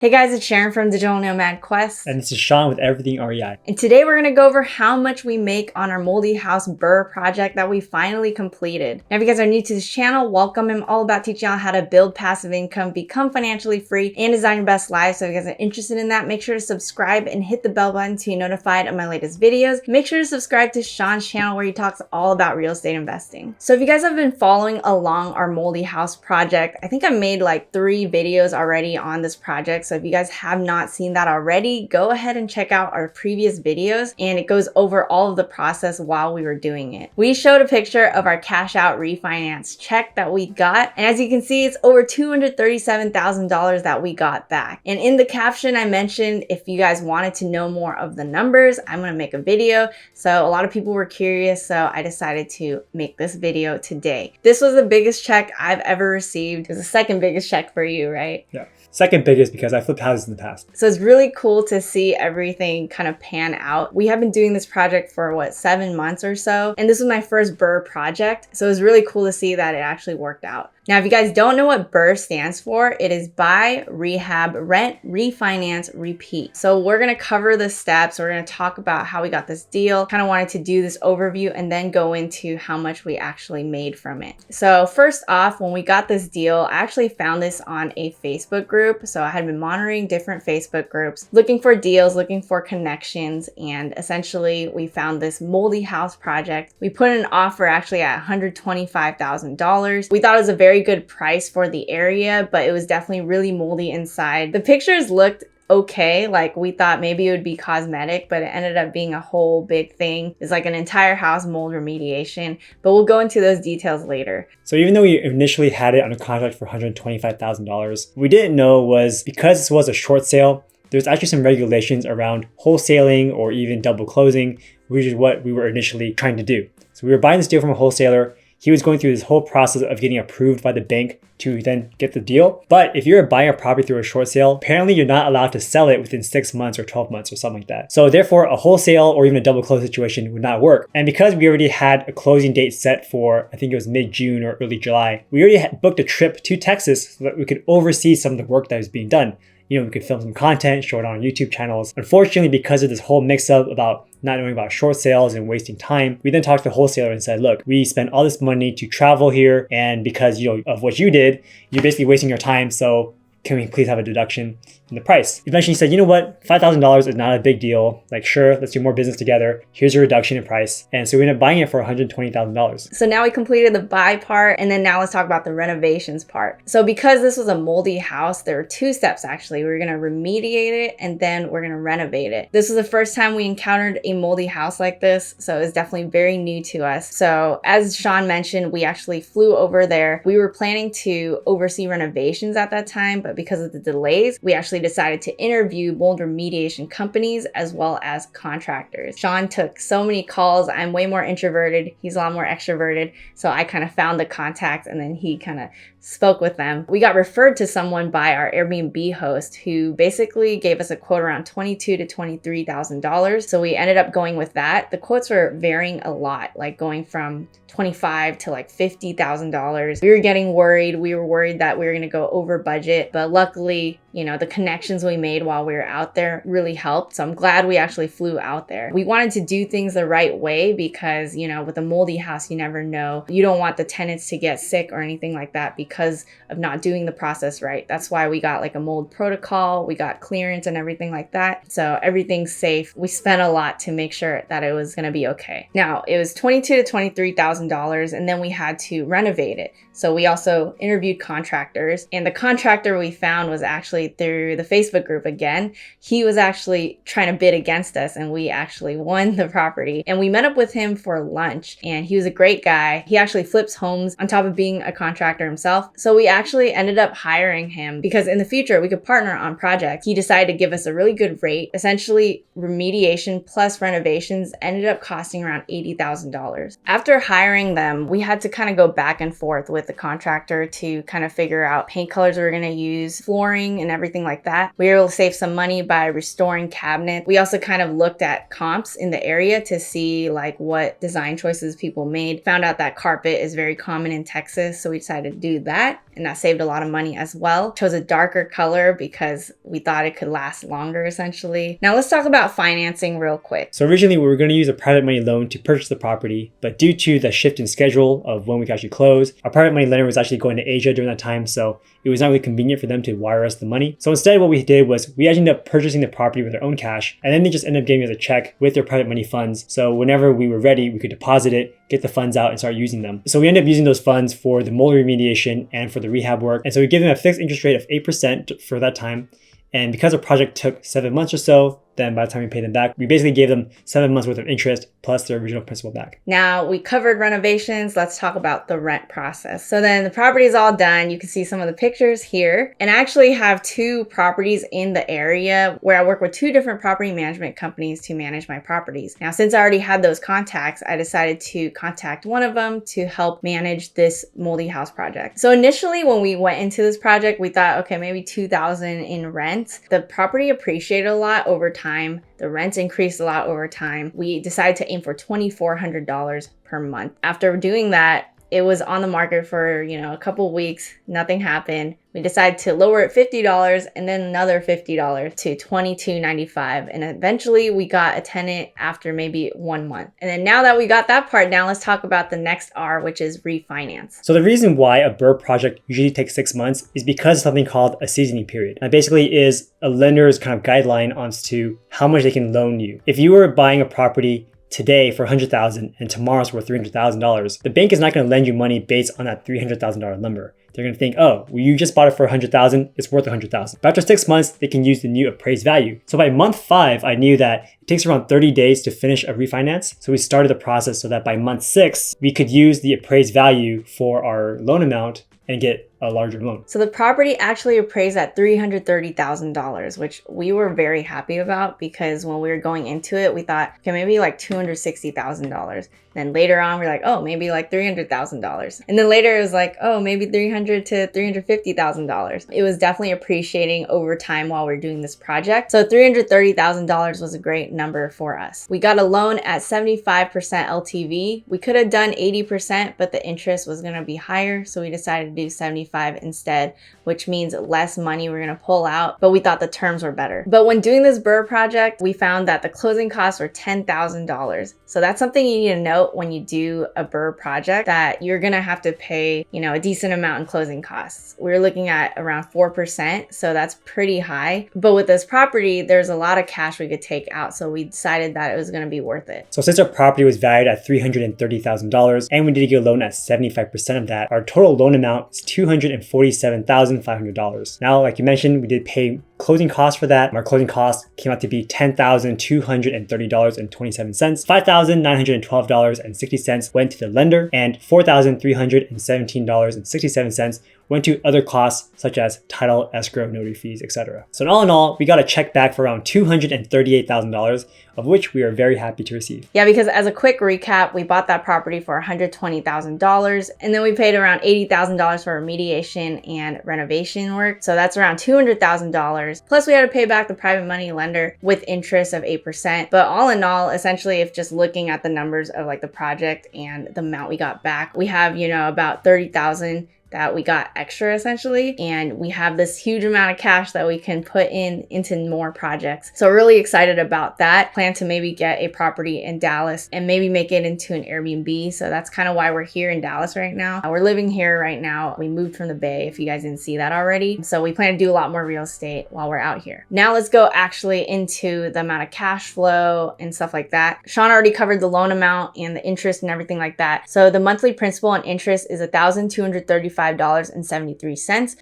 Hey guys, it's Sharon from Digital Nomad Quest. And this is Sean with Everything REI. And today we're going to go over how much we make on our Moldy House BRRRR project that we finally completed. Now, if you guys are new to this channel, welcome. I'm all about teaching y'all how to build passive income, become financially free, and design your best life. So if you guys are interested in that, make sure to subscribe and hit the bell button to be notified of my latest videos. Make sure to subscribe to Sean's channel where he talks all about real estate investing. So if you guys have been following along our Moldy House project, I think I made like 3 videos already on this project. So if you guys have not seen that already, go ahead and check out our previous videos, and it goes over all of the process while we were doing it. We showed a picture of our cash out refinance check that we got, and as you can see, it's over $237,000 that we got back. And in the caption, I mentioned if you guys wanted to know more of the numbers, I'm going to make a video. So a lot of people were curious, so I decided to make this video today. This was the biggest check I've ever received. It was the second biggest check for you, right? Yeah. Second biggest because I flipped houses in the past. So it's really cool to see everything kind of pan out. We have been doing this project for what, 7 months or so. And this was my first BRRRR project. So it was really cool to see that it actually worked out. Now, if you guys don't know what BRRRR stands for, it is buy, rehab, rent, refinance, repeat. So we're going to cover the steps. We're going to talk about how we got this deal. Kind of wanted to do this overview and then go into how much we actually made from it. So first off, when we got this deal, I actually found this on a Facebook group. So I had been monitoring different Facebook groups, looking for deals, looking for connections. And essentially we found this Moldy House project. We put in an offer actually at $125,000. We thought it was a very good price for the area, but it was definitely really moldy inside. The pictures looked okay, like we thought maybe it would be cosmetic, but it ended up being a whole big thing. It's like an entire house mold remediation, but we'll go into those details later. So even though we initially had it under contract for $125,000, what we didn't know was because this was a short sale, there's actually some regulations around wholesaling or even double closing, which is what we were initially trying to do. So we were buying this deal from a wholesaler. He was going through this whole process of getting approved by the bank to then get the deal. But if you're buying a property through a short sale, apparently you're not allowed to sell it within 6 months or 12 months or something like that. So therefore, a wholesale or even a double close situation would not work. And because we already had a closing date set for, I think it was mid-June or early July, we already had booked a trip to Texas so that we could oversee some of the work that was being done. You know, we could film some content, show it on our YouTube channels. Unfortunately, because of this whole mix-up about not knowing about short sales and wasting time, we then talked to the wholesaler and said, look, we spent all this money to travel here, and because of what you did, you're basically wasting your time, so can we please have a deduction in the price? Eventually he said, you know what, $5,000 is not a big deal. Like, sure, let's do more business together. Here's a reduction in price. And so we ended up buying it for $120,000. So now we completed the buy part, and then now let's talk about the renovations part. So because this was a moldy house, there were 2 steps actually. We were gonna remediate it, and then we're gonna renovate it. This was the first time we encountered a moldy house like this, so it was definitely very new to us. So as Sean mentioned, we actually flew over there. We were planning to oversee renovations at that time, but because of the delays, we actually decided to interview mold remediation companies as well as contractors. Sean took so many calls. I'm way more introverted. He's a lot more extroverted. So I kind of found the contact, and then he kind of spoke with them. We got referred to someone by our Airbnb host who basically gave us a quote around $22,000 to $23,000. So we ended up going with that. The quotes were varying a lot, like going from $25,000 to like $50,000. We were getting worried. We were worried that we were going to go over budget, but luckily, you know, the connections we made while we were out there really helped. So I'm glad we actually flew out there. We wanted to do things the right way because, you know, with a moldy house, you never know. You don't want the tenants to get sick or anything like that because of not doing the process right. That's why we got like a mold protocol. We got clearance and everything like that. So everything's safe. We spent a lot to make sure that it was going to be okay. Now it was $22,000 to $23,000, and then we had to renovate it. So we also interviewed contractors, and the contractor we found was actually through the Facebook group again. He was actually trying to bid against us, and we actually won the property. And we met up with him for lunch, and he was a great guy. He actually flips homes on top of being a contractor himself. So we actually ended up hiring him because in the future we could partner on projects. He decided to give us a really good rate. Essentially, remediation plus renovations ended up costing around $80,000. After hiring them, we had to kind of go back and forth with the contractor to kind of figure out paint colors we were going to use, flooring and everything like that. We were able to save some money by restoring cabinets. We also kind of looked at comps in the area to see like what design choices people made. Found out that carpet is very common in Texas, so we decided to do that. and that saved a lot of money as well. Chose a darker color because we thought it could last longer essentially. Now let's talk about financing real quick. So originally we were going to use a private money loan to purchase the property, but due to the shift in schedule of when we could actually close, our private money lender was actually going to Asia during that time, so it was not really convenient for them to wire us the money. So instead what we did was we actually ended up purchasing the property with our own cash, and then they just ended up giving us a check with their private money funds. So whenever we were ready, we could deposit it, get the funds out, and start using them. So we ended up using those funds for the MOLDY remediation and for the rehab work. And so we gave them a fixed interest rate of 8% for that time. And because the project took 7 months or so, then by the time we paid them back, we basically gave them 7 months worth of interest plus their original principal back. Now we covered renovations. Let's talk about the rent process. So then the property is all done. You can see some of the pictures here. And I actually have 2 properties in the area where I work with 2 different property management companies to manage my properties. Now, since I already had those contacts, I decided to contact one of them to help manage this moldy house project. So initially when we went into this project, we thought, okay, maybe $2,000 in rent. The property appreciated a lot over time. The rents increased a lot over time. We decided to aim for $2,400 per month. After doing that, it was on the market for, a couple weeks. Nothing happened. We decided to lower it $50 and then another $50 to $22.95. And eventually we got a tenant after maybe 1 month. And then now that we got that part down, let's talk about the next R, which is refinance. So the reason why a BRRRR project usually takes 6 months is because of something called a seasoning period. That basically is a lender's kind of guideline on to how much they can loan you. If you were buying a property today for $100,000 and tomorrow's worth $300,000, the bank is not going to lend you money based on that $300,000 number. They're going to think, oh, well, you just bought it for $100,000, it's worth $100,000. But after 6 months, they can use the new appraised value. So by month 5, I knew that it takes around 30 days to finish a refinance. So we started the process so that by month 6, we could use the appraised value for our loan amount and get a larger loan. So the property actually appraised at $330,000, which we were very happy about because when we were going into it, we thought, okay, maybe like $260,000. Then later on, we're like, oh, maybe like $300,000. And then later it was like, oh, maybe $300,000 to $350,000. It was definitely appreciating over time while we we're doing this project. So $330,000 was a great number for us. We got a loan at 75% LTV. We could have done 80%, but the interest was going to be higher. So we decided to do 75 instead, which means less money we're going to pull out, but we thought the terms were better. But when doing this BRRRR project, we found that the closing costs were $10,000. So that's something you need to note when you do a BRRRR project, that you're going to have to pay, a decent amount in closing costs. We're looking at around 4%, so that's pretty high. But with this property, there's a lot of cash we could take out, so we decided that it was going to be worth it. So since our property was valued at $330,000 and we did get a loan at 75% of that, our total loan amount is $247,500. Now, like you mentioned, we did pay closing costs for that. Our closing costs came out to be $10,230.27. $5,912.60 went to the lender, and $4,317.67 went to other costs such as title, escrow, notary fees, etc. So in all, we got a check back for around $238,000, of which we are very happy to receive. Yeah, because as a quick recap, we bought that property for $120,000, and then we paid around $80,000 for remediation and renovation work. So that's around $200,000. Plus we had to pay back the private money lender with interest of 8%. But all in all, essentially, if just looking at the numbers of like the project and the amount we got back, we have, about $30,000 that we got extra essentially, and we have this huge amount of cash that we can put into more projects. So really excited about that. Plan to maybe get a property in Dallas and maybe make it into an Airbnb. So that's kind of why we're here in Dallas right now. We're living here right now. We moved from the Bay, if you guys didn't see that already. So we plan to do a lot more real estate while we're out here. Now let's go actually into the amount of cash flow and stuff like that. Sean already covered the loan amount and the interest and everything like that. So the monthly principal and interest is $1,235.73.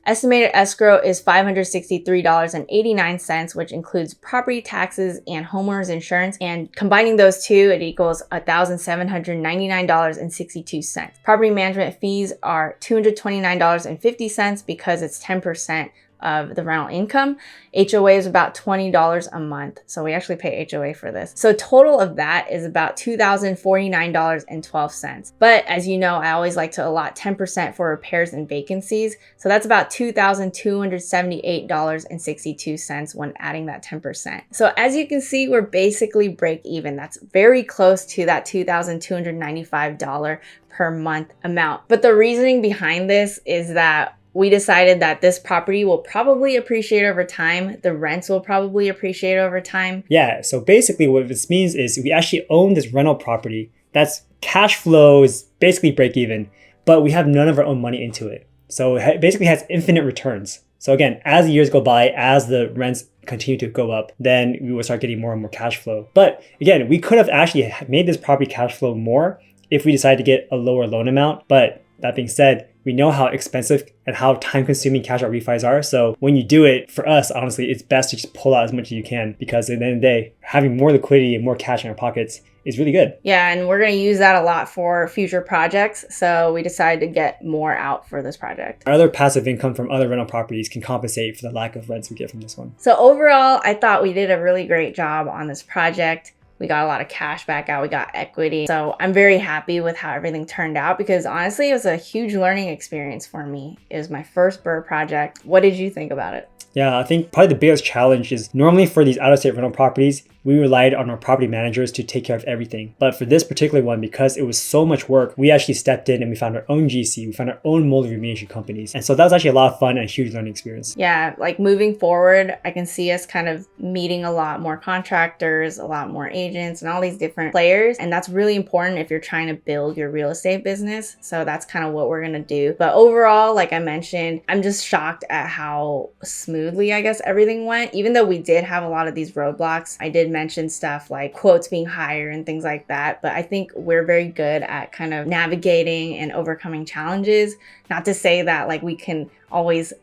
Estimated escrow is $563.89, which includes property taxes and homeowners insurance. And combining those two, it equals $1,799.62. Property management fees are $229.50 because it's 10% of the rental income. HOA is about $20 a month. So we actually pay HOA for this. So total of that is about $2,049.12. But as you know, I always like to allot 10% for repairs and vacancies. So that's about $2,278.62 when adding that 10%. So as you can see, we're basically break even. That's very close to that $2,295 per month amount. But the reasoning behind this is that we decided that this property will probably appreciate over time. The rents will probably appreciate over time. Yeah, so basically what this means is we actually own this rental property that's cash flow is basically break even, but we have none of our own money into it. So it basically has infinite returns. So again, as the years go by, as the rents continue to go up, then we will start getting more and more cash flow. But again, we could have actually made this property cash flow more if we decided to get a lower loan amount. But that being said, we know how expensive and how time-consuming cash out refis are. So when you do it, for us, honestly, it's best to just pull out as much as you can, because at the end of the day, having more liquidity and more cash in our pockets is really good. Yeah, and we're going to use that a lot for future projects. So we decided to get more out for this project. Our other passive income from other rental properties can compensate for the lack of rents we get from this one. So overall, I thought we did a really great job on this project. We got a lot of cash back out. We got equity. So I'm very happy with how everything turned out, because honestly, it was a huge learning experience for me. It was my first BRRRR project. What did you think about it? Yeah, I think probably the biggest challenge is normally for these out-of-state rental properties, we relied on our property managers to take care of everything. But for this particular one, because it was so much work, we actually stepped in and we found our own GC, we found our own MOLDY remediation companies. And so that was actually a lot of fun and a huge learning experience. Yeah, like moving forward, I can see us kind of meeting a lot more contractors, a lot more agents, and all these different players. And that's really important if you're trying to build your real estate business. So that's kind of what we're gonna do. But overall, like I mentioned, I'm just shocked at how smoothly, I guess, everything went. Even though we did have a lot of these roadblocks, I did mention stuff like quotes being higher and things like that. But I think we're very good at kind of navigating and overcoming challenges. Not to say that like we can always,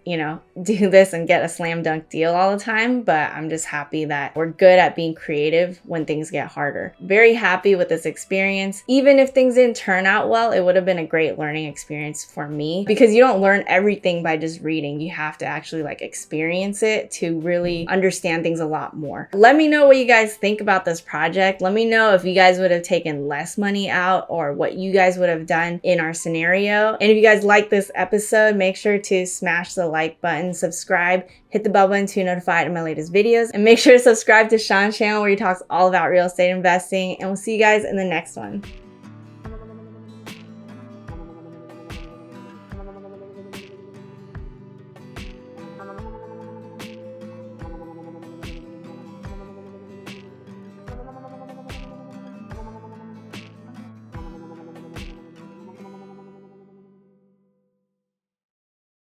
do this and get a slam dunk deal all the time, but I'm just happy that we're good at being creative when things get harder. Very happy with this experience. Even if things didn't turn out well, it would have been a great learning experience for me, because you don't learn everything by just reading. You have to actually like experience it to really understand things a lot more. Let me know what you guys think about this project. Let me know if you guys would have taken less money out or what you guys would have done in our scenario. And if you guys like this episode, make sure to smash the like button, subscribe, hit the bell button to be notified of my latest videos, and make sure to subscribe to Sean's channel where he talks all about real estate investing. And we'll see you guys in the next one.